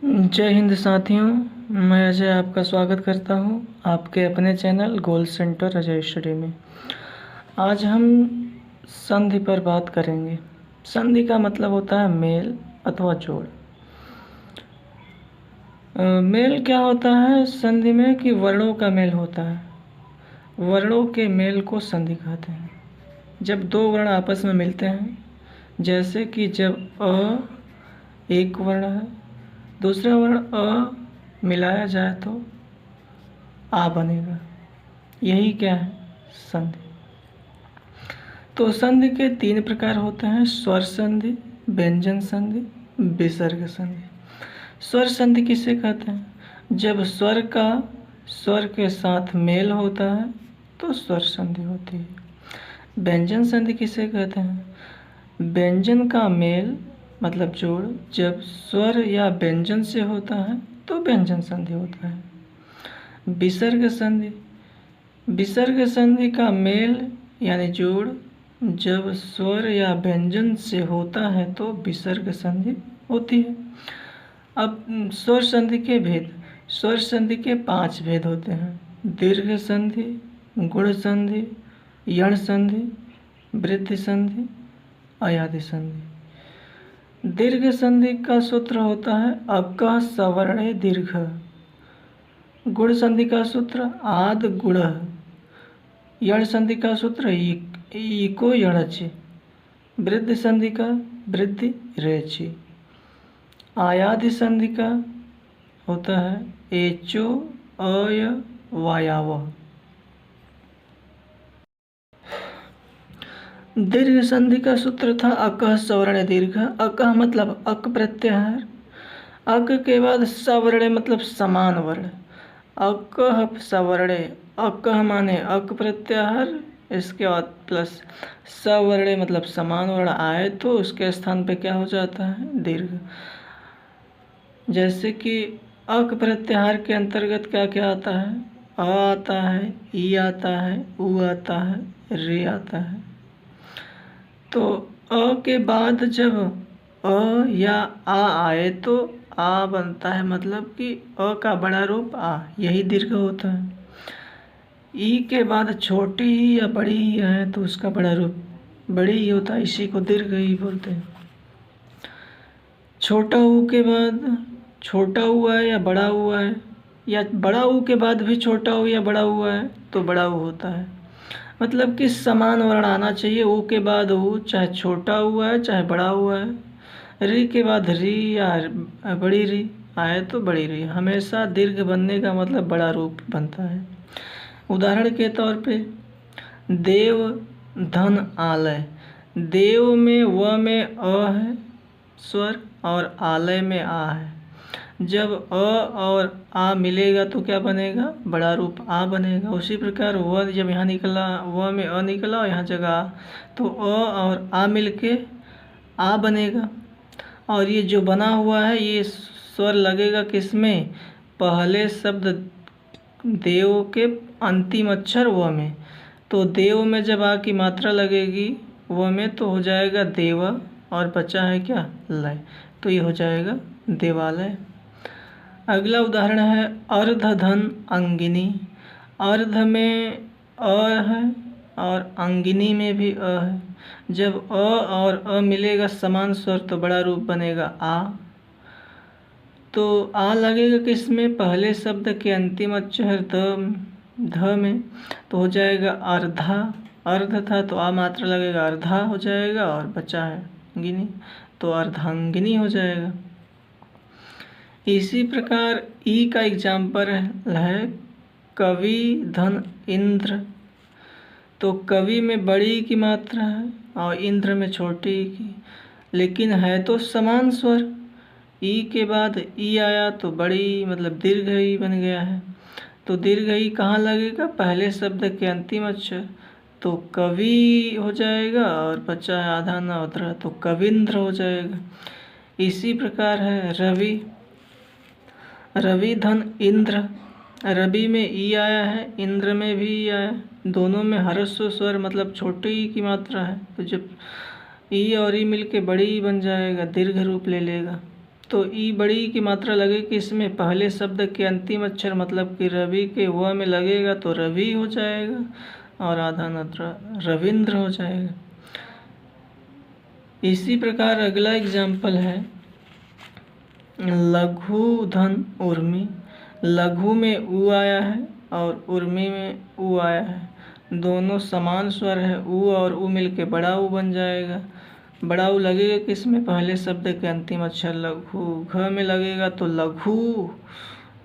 जय हिंद साथियों। मैं अजय आपका स्वागत करता हूं आपके अपने channel gold centre Ajay study में। आज हम संधि पर बात करेंगे। संधि का मतलब होता है मेल अथवा जोड़। मेल क्या होता है संधि में कि वर्णों का मेल होता है। वर्णों के मेल को संधि कहते हैं। जब दो वर्ण आपस में मिलते हैं, जैसे कि जब अ एक वर्ण है, दूसरा वर्ण अ मिलाया जाए तो आ बनेगा। यही क्या है? संधि। तो संधि के 3 प्रकार होते हैं: स्वर संधि, व्यंजन संधि, विसर्ग संधि। स्वर संधि किसे कहते हैं? जब स्वर का स्वर के साथ मेल होता है तो स्वर संधि होती है। व्यंजन संधि किसे कहते हैं? व्यंजन का मेल मतलब जोड़ जब स्वर या व्यंजन से होता है तो व्यंजन संधि होता है। विसर्ग संधि, विसर्ग संधि का मेल यानी जोड़ जब स्वर या व्यंजन से होता है तो विसर्ग संधि होती है। अब स्वर संधि के भेद। स्वर संधि के 5 भेद होते हैं: दीर्घ संधि, गुण संधि, यण संधि, वृद्धि संधि, अयादि संधि। दीर्घ संधि का सूत्र होता है अकः सवर्णे दीर्घ। गुण संधि का सूत्र आद गुण। यण संधि का सूत्र इको यणचि। वृद्धि संधि का वृद्धि रेचि। आयादि संधि का होता है एचो अय वायाव। दीर्घ संधि का सूत्र था अकः सवर्ण दीर्घ। अकः मतलब अक प्रत्याहार। अक के बाद सवर्ण मतलब समान वर्ण। अकः सवर्णे, अकः माने अक प्रत्याहार, इसके बाद प्लस सवर्णे मतलब समान वर्ण आए तो उसके स्थान पे क्या हो जाता है? दीर्घ। जैसे कि अक प्रत्याहार के अंतर्गत क्या क्या आता है? अ आता है, ई आता है, उ आता है, रे आता है। तो अ के बाद जब अ या आ आए तो आ बनता है, मतलब कि अ का बड़ा रूप आ, यही दीर्घ होता है। ई के बाद छोटी ही या बड़ी ही है तो उसका बड़ा रूप बड़ी ही होता है, इसी को दीर्घ ही बोलते हैं। छोटा ऊ के बाद छोटा हुआ है या बड़ा हुआ है, या बड़ा ऊ के बाद भी छोटा ऊ या बड़ा हुआ है तो बड़ा ऊ होता है। मतलब कि समान वर्ण आना चाहिए। ऊ के बाद ऊ, चाहे छोटा हुआ है चाहे बड़ा हुआ है। री के बाद री या बड़ी री आए तो बड़ी री। हमेशा दीर्घ बनने का मतलब बड़ा रूप बनता है। उदाहरण के तौर पे देव, धन, आलय। देव में व में अ है स्वर और आलय में आ है। जब अ और आ मिलेगा तो क्या बनेगा? बड़ा रूप आ बनेगा। उसी प्रकार व जब यहाँ निकला, व में अ निकला और यहाँ जगह आ, तो अ और आ मिलके आ बनेगा। और ये जो बना हुआ है ये स्वर लगेगा किसमें? पहले शब्द देव के अंतिम अक्षर व में। तो देव में जब आ की मात्रा लगेगी व में तो हो जाएगा देवा, और बचा है क्या? लय, तो ये हो जाएगा देवालय। अगला उदाहरण है अर्ध धन अंगिनी। अर्ध में अ है और अंगिनी में भी अ है। जब अ और अ मिलेगा समान स्वर तो बड़ा रूप बनेगा आ। तो आ लगेगा किसमें? पहले शब्द के अंतिम अक्षर ध में, तो हो जाएगा अर्धा। अर्ध था तो आ मात्रा लगेगा अर्धा हो जाएगा, और बचा है अंगिनी तो अर्धांगिनी हो जाएगा। इसी प्रकार ई का एग्जाम्पल है कवि, धन, इंद्र। तो कवि में बड़ी की मात्रा है और इंद्र में छोटी की, लेकिन है तो समान स्वर। ई के बाद ई आया तो बड़ी मतलब दीर्घ ई बन गया है। तो दीर्घ ई कहाँ लगेगा? पहले शब्द के अंतिम अक्षर, तो कवि हो जाएगा, और बचा है आधा न उतरा तो कविंद्र हो जाएगा। इसी प्रकार है रवि। रवि, धन, इंद्र। रवि में ई आया है, इंद्र में भी ई आया, दोनों में ह्रस्व स्वर मतलब छोटे ई की मात्रा है। तो जब ई और ई मिलके बड़ी ई बन जाएगा, दीर्घ रूप ले लेगा। तो ई बड़ी की मात्रा लगेगी इसमें पहले शब्द के अंतिम अक्षर मतलब कि रवि के व में लगेगा तो रवि हो जाएगा और आधा नत्र रविंद्र हो जाएगा। इसी प्रकार अगला एग्जाम्पल है लघु धन उर्मी। लघु में उ आया है और उर्मी में उ आया है, दोनों समान स्वर है, उ और उ मिलके बड़ा उ बन जाएगा। बड़ा उ लगेगा किस में पहले शब्द के अंतिम अक्षर लघु, घ में लगेगा तो लघु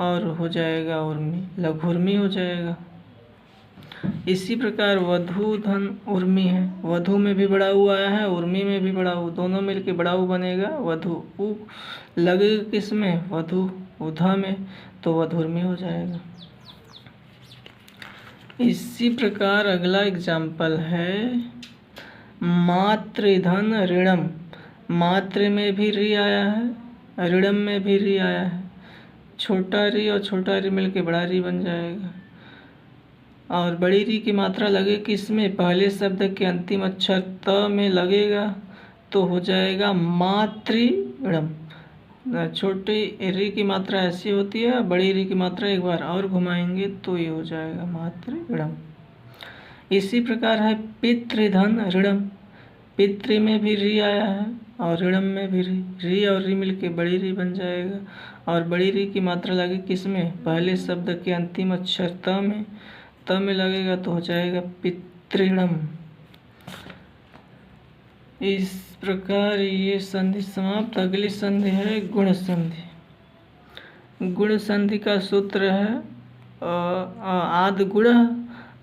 और हो जाएगा उर्मी, लघुर्मी हो जाएगा। इसी प्रकार वधु धन उर्मी है, वधु में भी बड़ा उ आया है, उर्मी में भी बड़ा उ, दोनों मिलके बड़ा उ बनेगा वधु। उ लगेगा किस में वधु, उधा में, तो वधुर्मी हो जाएगा। इसी प्रकार अगला एग्जाम्पल है मातृधन ऋणम। मातृ में भी री आया है, ऋणम में भी री आया है, छोटा री और छोटा री मिलके बड़ा री बन जाएगा। और बड़ी री की मात्रा लगे किसमें पहले शब्द के अंतिम अक्षर त में लगेगा तो हो जाएगा मातृणम। छोटी री की मात्रा ऐसी होती है, बड़ी री की मात्रा एक बार और घुमाएंगे तो ये हो जाएगा मातृणम। इसी प्रकार है पितृधन ऋणम। पितृ में भी री आया है और ऋणम में भी री और री मिलके बड़ी री बन जाएगा। और बड़ी री की मात्रा लगे किसमें पहले शब्द के अंतिम अक्षर त में लगेगा तो हो जाएगा पितृणम। इस प्रकार ये संधि समाप्त। अगली संधि है गुण संधि। गुण संधि का सूत्र है आदगुण।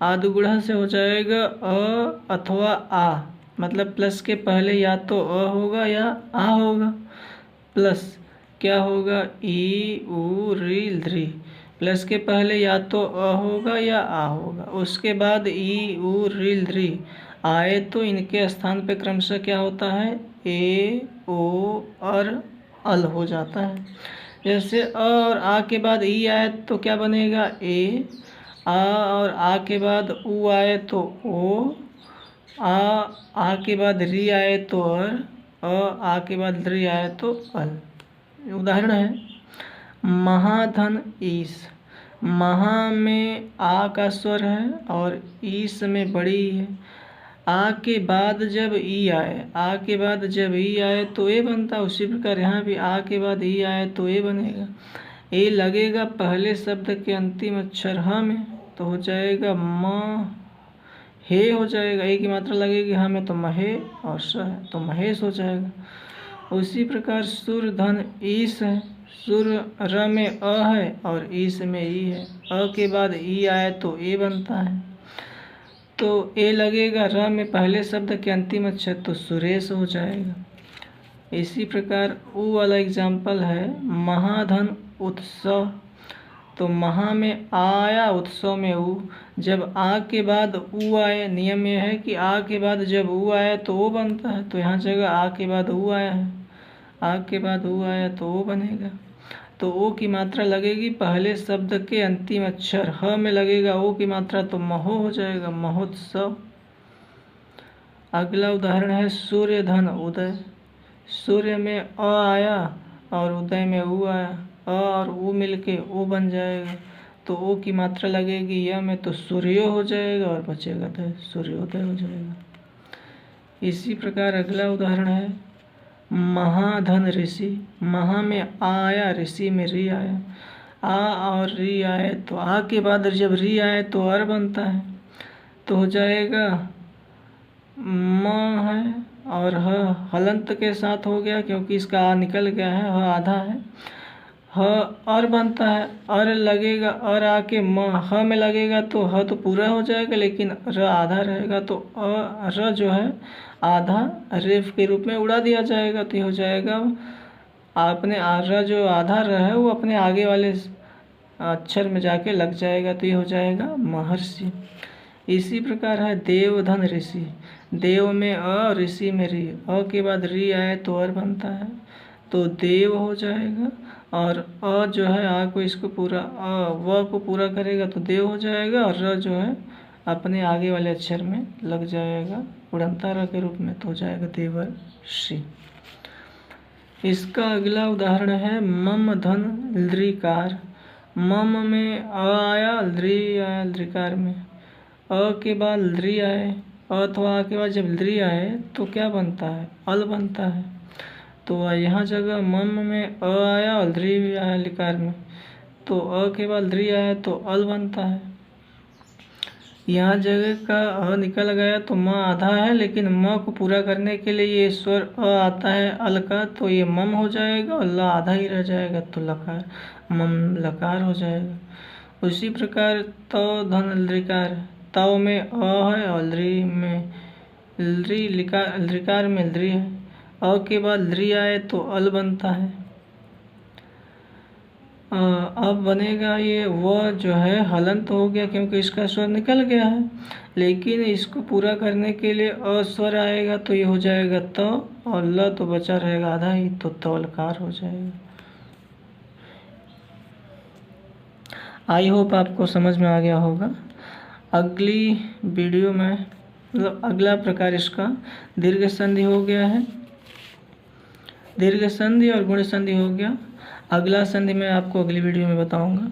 आदगुण से हो जाएगा अ अथवा आ, मतलब प्लस के पहले या तो अ होगा या आ होगा, प्लस क्या होगा ई उ री ध्री, प्लस के पहले या तो अ होगा या आ होगा, उसके बाद ई उ री ध्री आए तो इनके स्थान पे क्रमशः क्या होता है ए ओ और अल हो जाता है। जैसे अ और आ के बाद ई आए तो क्या बनेगा ए, आ और आ के बाद उ आए तो ओ, आ के बाद री आए तो अर, आ के बाद री आए तो अल। उदाहरण है महाधन ईस। महा में आ का स्वर है और ईस में बड़ी है। आ के बाद जब ई आए, आ के बाद जब ई आए तो ए बनता है। उसी प्रकार यहाँ भी आ के बाद ई आए तो ए बनेगा। ए लगेगा पहले शब्द के अंतिम अक्षर ह में तो हो जाएगा म हे हो जाएगा। ए की मात्रा लगेगी ह में तो महे और स है तो महेश हो जाएगा। उसी प्रकार सुर धन ईस है। सुर र में अ है और ईस में ई है। अ के बाद ई आए तो ए बनता है, तो ए लगेगा र में पहले शब्द के अंतिम अक्षर तो सुरेश हो जाएगा। इसी प्रकार उ वाला एग्जाम्पल है महाधन उत्सव। तो महा में आ आया, उत्सव में उ। जब आ के बाद उ आए, नियम यह है कि आ के बाद जब उ आया तो ओ बनता है, तो यहाँ जगह आ के बाद उ आया है, आ के बाद उ आया तो ओ बनेगा। तो ओ की मात्रा लगेगी पहले शब्द के अंतिम अक्षर ह में लगेगा ओ की मात्रा तो महो हो जाएगा, महोत्सव। अगला उदाहरण है सूर्य धन उदय। सूर्य में अ आया और उदय में उ आया, अ और उ मिलके ओ बन जाएगा, तो ओ की मात्रा लगेगी य में तो सूर्यो हो जाएगा और बचेगा दय, सूर्योदय हो जाएगा। इसी प्रकार अगला उदाहरण है महाधन ऋषि। महा में आ आया, ऋषि में री आया। आ और री आए तो आ के बाद जब री आए तो अर बनता है, तो हो जाएगा म है और ह हलंत के साथ हो गया क्योंकि इसका आ निकल गया है, ह आधा है, ह और बनता है। और लगेगा और आके म ह में लगेगा तो ह तो पूरा हो जाएगा लेकिन र आधा रहेगा, तो र जो है आधा रेफ के रूप में उड़ा दिया जाएगा, तो ये हो जाएगा आपने र जो आधा र है वो अपने आगे वाले अक्षर में जाके लग जाएगा, तो ये हो जाएगा महर्षि। इसी प्रकार है देवधन ऋषि। देव में अ, ऋषि में री, अ के बाद री आए तो अर बनता है, तो देव हो जाएगा। और अ जो है आ को इसको पूरा व को पूरा करेगा तो देव हो जाएगा, और र जो है अपने आगे वाले अक्षर में लग जाएगा उड़ंता र के रूप में, तो हो जाएगा देवर्षि। इसका अगला उदाहरण है मम धन लृकार। मम में अ आया, लृ आया लृकार में। अ के बाद लृ आए, अथवा आ के बाद जब लृ आए तो क्या बनता है? अल बनता है। तो यहाँ जगह मम में अ आया और लृ आया लिकार में, तो अ के बाद लृ आया तो अल बनता है। यहाँ जगह का अ निकल गया तो म आधा है, लेकिन म को पूरा करने के लिए ये स्वर अ आता है अल का, तो ये मम हो जाएगा और ल आधा ही रह जाएगा तो लकार, मम लकार हो जाएगा। उसी प्रकार तौ धन लृकार, तौ में अ है और लृ में लृकार में लृ है। अ के बाद लृ आए तो अल बनता है। अब बनेगा ये व जो है हलंत हो गया क्योंकि इसका स्वर निकल गया है, लेकिन इसको पूरा करने के लिए अ स्वर आएगा तो ये हो जाएगा त, और ल तो बचा रहेगा आधा ही, तो तौलकार हो जाएगा। आई होप आपको समझ में आ गया होगा। अगली वीडियो में मतलब अगला प्रकार इसका दीर्घ संधि हो गया है, दीर्घ संधि और गुण संधि हो गया। अगला संधि मैं आपको अगली वीडियो में बताऊंगा।